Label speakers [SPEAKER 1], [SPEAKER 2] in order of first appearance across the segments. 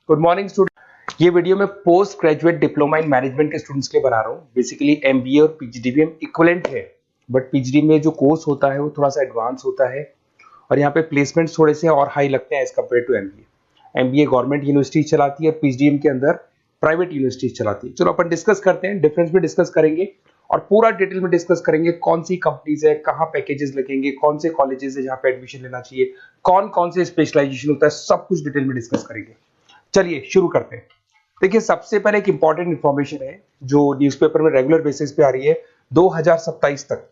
[SPEAKER 1] Good morning student. ये video मैं post graduate diploma in management के स्टूडेंट्स के लिए बना रहा हूँ। बेसिकली एमबीए और पीजीडीबीएम इक्विवेलेंट है, बट पीजीडी में जो कोर्स होता है वो थोड़ा सा एडवांस होता है और यहाँ पे प्लेसमेंट्स थोड़े से और हाई लगते हैं as compare to MBA. MBA government university चलाती है और पीजीडीएम के अंदर प्राइवेट यूनिवर्सिटी चलाती है। चलो अपन डिस्कस करते हैं, डिफरेंस भी डिस्कस करेंगे और पूरा डिटेल में डिस्कस करेंगे कौन सी कंपनीज है, कहाँ पैकेजेस लगेंगे, कौन से कॉलेजेस है जहाँ पे एडमिशन लेना चाहिए, कौन कौन से स्पेशलाइजेशन होता है, सब कुछ डिटेल में डिस्कस करेंगे। चलिए शुरू करते हैं। देखिए सबसे पहले एक इंपॉर्टेंट इंफॉर्मेशन है जो न्यूज़पेपर में रेगुलर बेसिस पे आ रही है। 2027 तक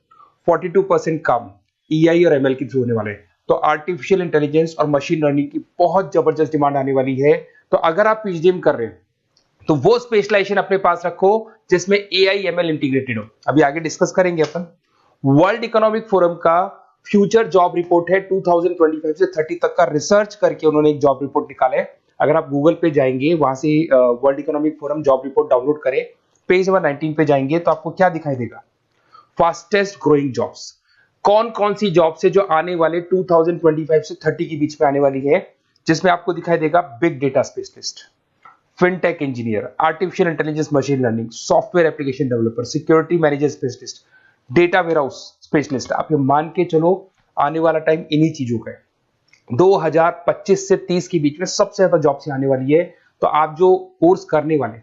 [SPEAKER 1] 42% काम ईआई और एमएल के थ्रू होने वाले हैं। तो आर्टिफिशियल इंटेलिजेंस और मशीन लर्निंग की बहुत जबरदस्त डिमांड आने वाली है। तो अगर आप पीजीडीएम कर रहे हैं तो वो स्पेशलाइजेशन अपने पास रखो जिसमें एआई एमएल इंटीग्रेटेड हो। अभी आगे डिस्कस करेंगे अपन। वर्ल्ड इकोनॉमिक फोरम का फ्यूचर जॉब रिपोर्ट है 2025 से 30 तक का रिसर्च करके उन्होंने एक जॉब रिपोर्ट निकाला है। अगर आप गूगल पे जाएंगे वहां से world economic forum job report download करें, पेज नंबर 19 पे जाएंगे तो आपको क्या दिखाई देगा, फास्टेस्ट ग्रोइंग जॉब्स। कौन कौन सी जॉब्स है जो आने वाले 2025 से 30 के बीच में आने वाली है, जिसमें आपको दिखाई देगा big data specialist, fintech engineer, artificial intelligence machine learning, software application developer, security manager specialist, data warehouse specialist. आप ये मान के चलो आने वाला टाइम इन्हीं चीजों का है। 2025 से 30 के बीच में सबसे ज्यादा जॉब्स आने वाली है। तो आप जो कोर्स करने वाले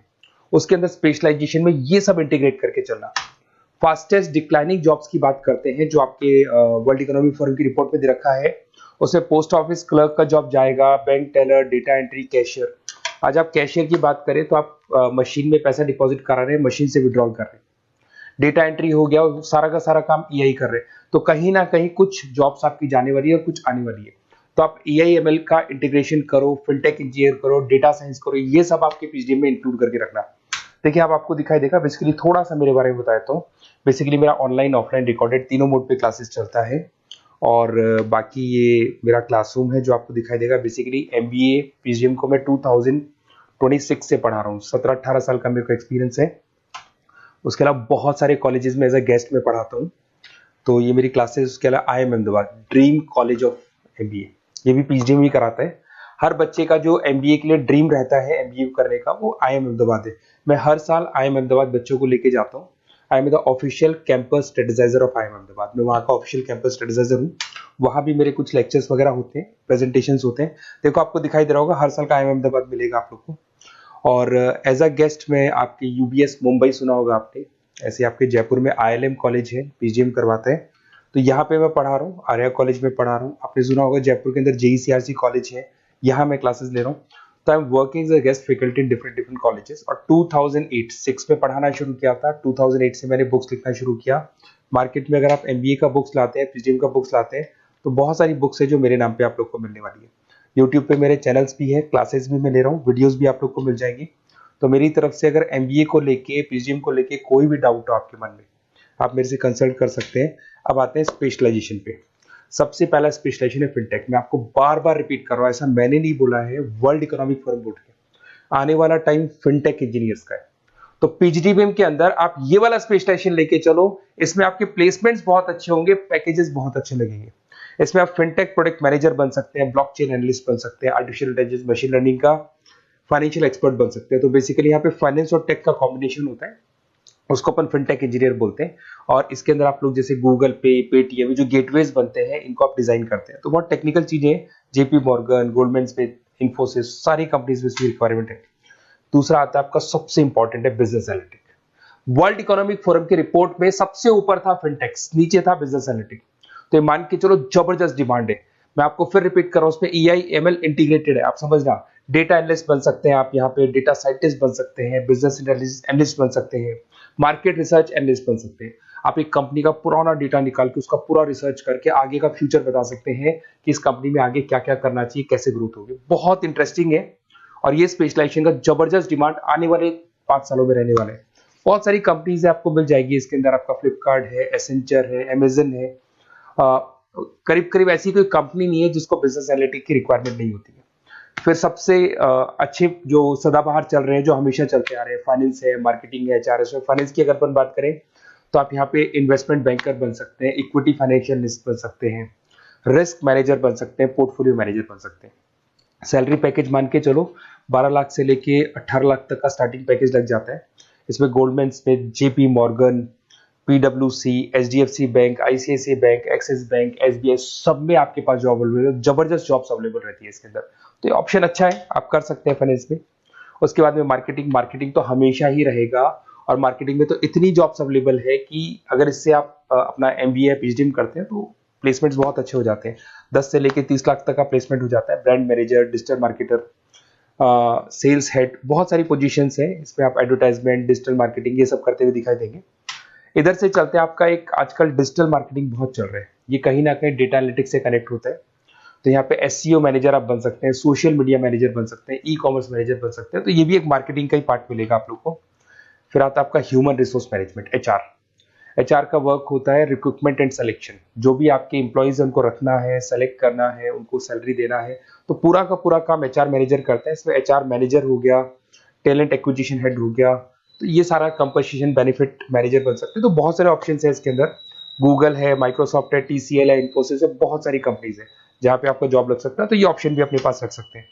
[SPEAKER 1] उसके अंदर स्पेशलाइजेशन में ये सब इंटीग्रेट करके चलना। फास्टेस्ट डिक्लाइनिंग जॉब्स की बात करते हैं जो आपके वर्ल्ड इकोनॉमिक फोरम की रिपोर्ट में दे रखा है। उसमें पोस्ट ऑफिस क्लर्क का जॉब जाएगा, bank teller, data entry, cashier. आज आप कैशियर की बात करें तो आप मशीन में पैसा डिपॉजिट करा रहे हैं, मशीन से विड्रॉल कर रहे हैं। डेटा एंट्री हो गया और सारा का सारा काम ईआई कर रहे हैं। तो कहीं ना कहीं कुछ जॉब्स आपकी जाने वाली है और कुछ आने वाली है। तो आप ईआई एमएल का इंटीग्रेशन करो, फिनटेक इंजीनियर करो, डेटा साइंस करो, ये सब आपके पीजीडीएम में इंक्लूड करके रखना। देखिए अब आपको दिखाई देगा। बेसिकली थोड़ा सा मेरे बारे में बताया तो बेसिकली मेरा ऑनलाइन ऑफलाइन रिकॉर्डेड तीनों मोड पे क्लासेस चलता है और बाकी ये मेरा क्लासरूम है जो आपको दिखाई देगा। बेसिकली एमबीए पीजीडीएम को मैं 2026 से पढ़ा रहा हूँ। 17-18 साल का मेरे को एक्सपीरियंस है। उसके अलावा बहुत सारे कॉलेजेस में एज अ गेस्ट में पढ़ाता हूँ। तो ये मेरी क्लासेस, उसके अलावा IIM Ahmedabad dream college of MBA, ये भी पीजीडीएम ही कराता है। हर बच्चे का जो एमबीए के लिए ड्रीम रहता है एमबीए करने का, वो आईएम अहमदाबाद है। मैं हर साल आईएम अहमदाबाद बच्चों को लेके जाता हूँ। I am the official campus strategizer of IIM Ahmedabad. मैं वहाँ का ऑफिशियल कैंपस स्ट्रेटेजाइजर हूँ। वहाँ भी मेरे कुछ लेक्चर्स वगैरह होते हैं, प्रेजेंटेशन होते हैं। देखो आपको दिखाई दे रहा होगा, हर साल का आईएम अहमदाबाद मिलेगा आप लोग को। और एज अ गेस्ट में आपके यूबीएस मुंबई सुना होगा आपने, ऐसे आपके जयपुर में आईएलएम कॉलेज है, पीजीडीएम करवाते हैं। तो यहाँ पे मैं पढ़ा रहा हूँ, आर्या कॉलेज में पढ़ा रहा हूँ। आपने सुना होगा जयपुर के अंदर जेईसीआरसी कॉलेज है, यहाँ मैं क्लासेस ले रहा हूँ। तो I am working as a guest faculty in different different colleges. और 2008-6 में पढ़ाना शुरू किया था। 2008 से मैंने बुक्स लिखना शुरू किया। मार्केट में अगर आप एमबीए का बुक्स लाते हैं, पीजीडीएम का बुक्स लाते हैं, तो बहुत सारी बुक्स है जो मेरे नाम पे आप लोग को मिलने वाली है। यूट्यूब पे मेरे चैनल्स भी है, क्लासेस भी मैं ले रहा हूँ, वीडियोज भी आप लोग को मिल जाएंगी। तो मेरी तरफ से अगर एमबीए को लेके, पीजीडीएम को लेके कोई भी डाउट हो आपके मन में, आप मेरे से कंसल्ट कर सकते हैं। अब आते हैं स्पेशलाइजेशन पे। सबसे पहला स्पेशलाइजेशन है फिनटेक। मैं आपको बार बार रिपीट कर रहा हूँ, ऐसा मैंने नहीं बोला है, वर्ल्ड इकोनॉमिक फोरम बोर्ड के। आने वाला टाइम फिनटेक इंजीनियर्स का है। तो पीजीडीबीएम के अंदर आप ये वाला स्पेशलाइजेशन लेके चलो। इसमें आपके प्लेसमेंट्स बहुत अच्छे होंगे, पैकेजेस बहुत अच्छे लगेंगे। इसमें आप फिनटेक प्रोडक्ट मैनेजर बन सकते हैं, ब्लॉकचेन एनालिस्ट बन सकते हैं, आर्टिफिशियल इंटेलिजेंस मशीन लर्निंग का फाइनेंशियल एक्सपर्ट बन सकते हैं। तो बेसिकली यहाँ पे फाइनेंस और टेक का कॉम्बिनेशन होता है, उसको अपन फिनटेक इंजीनियर बोलते हैं। और इसके अंदर आप लोग जैसे गूगल पे, पेटीएम, जो गेटवेज बनते हैं, इनको आप डिजाइन करते हैं। तो बहुत टेक्निकल चीजें हैं। JP Morgan, Goldman Smith, Infosys, सारी कंपनीज में इसकी रिक्वायरमेंट है। दूसरा आता है आपका सबसे इंपॉर्टेंट है business analytic. World economic forum की रिपोर्ट में सबसे ऊपर था फिनटेक्स, नीचे था बिजनेस एनालिटिक। तो ये मान के चलो जबरदस्त डिमांड है। मैं आपको फिर रिपीट कर रहा हूं, उसमें ईआई एमएल इंटीग्रेटेड है। आप समझना, डेटा एनालिस्ट बन सकते हैं आप, यहाँ पे डेटा साइंटिस्ट बन सकते हैं, बिजनेस एनालिस्ट बन सकते हैं, मार्केट रिसर्च एनालिस्ट बन सकते हैं। आप एक कंपनी का पुराना डेटा निकाल के उसका पूरा रिसर्च करके आगे का फ्यूचर बता सकते हैं कि इस कंपनी में आगे क्या क्या करना चाहिए, कैसे ग्रोथ होगी। बहुत इंटरेस्टिंग है और ये स्पेशलाइजेशन का जबरदस्त डिमांड आने वाले 5 सालों में रहने वाले हैं। बहुत सारी कंपनीज है, आपको मिल जाएगी इसके अंदर। आपका फ्लिपकार्ट है, एसेंचर है, अमेजन है। करीब करीब ऐसी कोई कंपनी नहीं है जिसको बिजनेस एनालिटिक की रिक्वायरमेंट नहीं होती है। फिर सबसे अच्छे जो सदाबहार चल रहे हैं, जो हमेशा चलते आ रहे हैं, फाइनेंस है, मार्केटिंग है, एचआरएस है। फाइनेंस की अगर अपन बात करें तो आप यहाँ पे इन्वेस्टमेंट बैंकर बन सकते हैं, इक्विटी फाइनेंशियल एनालिस्ट बन सकते हैं, रिस्क मैनेजर बन सकते हैं, पोर्टफोलियो मैनेजर बन सकते हैं। सैलरी पैकेज मान के चलो 12 लाख से लेके 18 लाख तक का स्टार्टिंग पैकेज लग जाता है। इसमें गोल्डमैन स्मिथ, जेपी मॉर्गन, पीडब्ल्यूसी, HDFC bank, ICICI bank, Axis bank, SBI, सब में आपके पास जॉब अवेलेबल है। जबरदस्त जॉब्स अवेलेबल रहती है इसके अंदर, तो ये ऑप्शन अच्छा है, आप कर सकते हैं फाइनेंस में। उसके बाद में मार्केटिंग, मार्केटिंग तो हमेशा ही रहेगा, और मार्केटिंग में तो इतनी जॉब्स अवेलेबल है कि अगर इससे आप अपना एमबीए या पीएचडी में करते हैं तो प्लेसमेंट्स बहुत अच्छे हो जाते हैं। 10 से लेके 30 लाख तक का प्लेसमेंट हो जाता है। Brand manager, digital marketer, sales head, बहुत सारी पोजीशंस हैं इसमें। आप एडवर्टाइजमेंट, डिजिटल मार्केटिंग ये सब करते हुए दिखाई देंगे। इधर से चलते हैं, आपका एक आजकल डिजिटल मार्केटिंग बहुत चल रहा है, ये कहीं ना कहीं डेटा एनालिटिक्स से कनेक्ट होता है। तो यहाँ पे एसईओ मैनेजर आप बन सकते हैं, सोशल मीडिया मैनेजर बन सकते हैं, ई कॉमर्स मैनेजर बन सकते हैं, तो ये भी एक मार्केटिंग का ही पार्ट मिलेगा आप लोग को। फिर आता है आपका human resource management, HR. HR का वर्क होता है रिक्रूटमेंट एंड सिलेक्शन। जो भी आपके एम्प्लॉइज है उनको रखना है, सेलेक्ट करना है, उनको सैलरी देना है, तो पूरा का पूरा काम एचआर मैनेजर करता है। इसमें एचआर मैनेजर हो गया, टैलेंट एक्विजिशन हेड हो गया, तो ये सारा कंपनसेशन बेनिफिट मैनेजर बन सकते हैं। तो बहुत सारे ऑप्शन है इसके अंदर। गूगल है, माइक्रोसॉफ्ट है, टीसीएल है, इन्फोसिस है, बहुत सारी कंपनीज है जहाँ पे आपका जॉब लग सकता है, तो ये ऑप्शन भी अपने पास रख सकते हैं।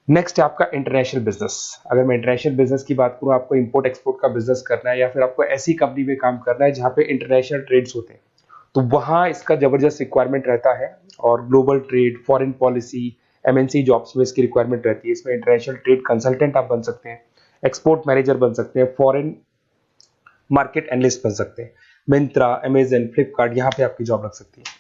[SPEAKER 1] नेक्स्ट है आपका इंटरनेशनल बिजनेस। अगर मैं इंटरनेशनल बिजनेस की बात करूँ, आपको इंपोर्ट एक्सपोर्ट का बिजनेस करना है या फिर आपको ऐसी कंपनी में काम करना है जहाँ पे इंटरनेशनल ट्रेड्स होते हैं, तो वहाँ इसका जबरदस्त रिक्वायरमेंट रहता है। और global trade, foreign policy, MNC jobs में इसकी रिक्वायरमेंट रहती है। इसमें इंटरनेशनल ट्रेड कंसल्टेंट आप बन सकते हैं, एक्सपोर्ट मैनेजर बन सकते हैं, फॉरेन मार्केट एनालिस्ट बन सकते हैं। मिंत्रा, अमेजन, फ्लिपकार्ट, यहाँ पे आपकी जॉब लग सकती है।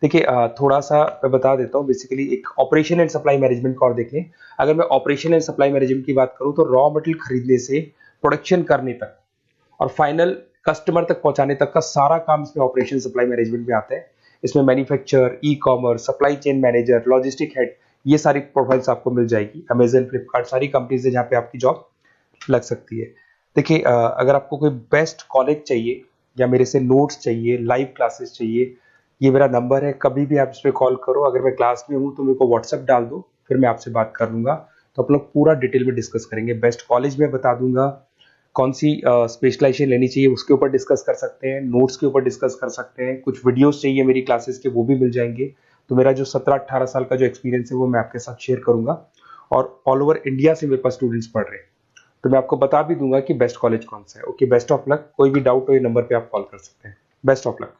[SPEAKER 1] देखिए थोड़ा सा मैं बता देता हूँ। बेसिकली एक ऑपरेशन एंड सप्लाई मैनेजमेंट का और देख लें। अगर मैं ऑपरेशन एंड सप्लाई मैनेजमेंट की बात करूँ तो रॉ मटेरियल खरीदने से प्रोडक्शन करने तक और फाइनल कस्टमर तक पहुंचाने तक का सारा काम इसमें ऑपरेशन सप्लाई मैनेजमेंट में आता है। इसमें manufacture, e commerce, supply chain manager, logistic head, ये सारी प्रोफाइल्स आपको मिल जाएगी। अमेजन, फ्लिपकार्ट, सारी कंपनीज है जहाँ पे आपकी जॉब लग सकती है। देखिए अगर आपको कोई बेस्ट कॉलेज चाहिए या मेरे से नोट्स चाहिए, लाइव क्लासेस चाहिए, ये मेरा नंबर है, कभी भी आप इस पर कॉल करो। अगर मैं क्लास में हूँ तो मेरे को व्हाट्सएप डाल दो, फिर मैं आपसे बात कर लूंगा। तो आप लोग पूरा डिटेल में डिस्कस करेंगे। बेस्ट कॉलेज में बता दूंगा, कौन सी स्पेशलाइजेशन लेनी चाहिए उसके ऊपर डिस्कस कर सकते हैं, नोट्स के ऊपर डिस्कस कर सकते हैं, कुछ वीडियोस चाहिए मेरी क्लासेस के वो भी मिल जाएंगे। तो मेरा जो 17-18 साल का जो एक्सपीरियंस है वो मैं आपके साथ शेयर करूंगा। और ऑल ओवर इंडिया से मेरे पास स्टूडेंट्स पढ़ रहे हैं, तो मैं आपको बता भी दूंगा कि बेस्ट कॉलेज कौन सा है। Okay, best of luck. कोई भी डाउट हो ये नंबर पे आप कॉल कर सकते हैं। Best of luck.